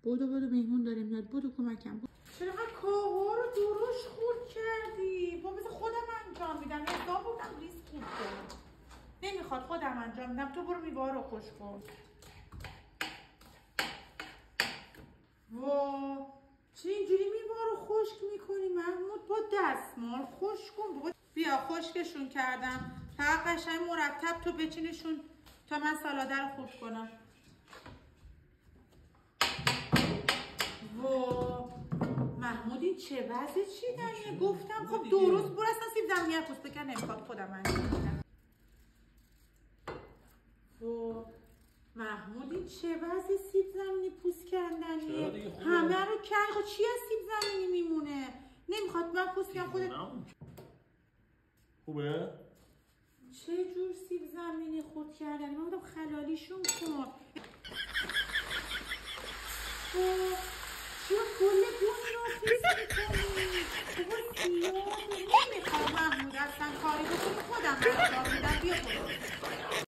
بودو مهمون داریم میاد، بودو کمکم. چرا کاهو رو درشت خورد کردی؟ با بذار خودم انجام میدم. حساب بودم ریسک خورد کنم. نمیخواد خودم انجام میدم. تو برو میوه رو خوش کن. وا چه اینجوری میوه رو خشک میکنی محمود؟ با دستمال خشک کن بابا. بیا خشکشون کردم. فقط قشنگ مرتب تو بچینشون تا من سالاده رو خوش کنم. وا محمود این چه وضع چیدنیه؟ گفتم خب درست برو اصلا سیب زمینی پوست بکن. نمیخواد خودم انجام میدم. وا محمود این چه وضع سیب زمینی پوست کندنیه؟ همه رو کرد. چی از سیب زمینی میمونه؟ نمیخواد من پوست کنم خودت. خوبه؟ چه جور سیب زمینی خود کردنی؟ من بودم خلالیشون کن. چرا کل دنیا فیز میکنی؟ بابا سیاه نمیخواد محمود اصلا کاری بکنی. خودم انجام میدم. بیا برو.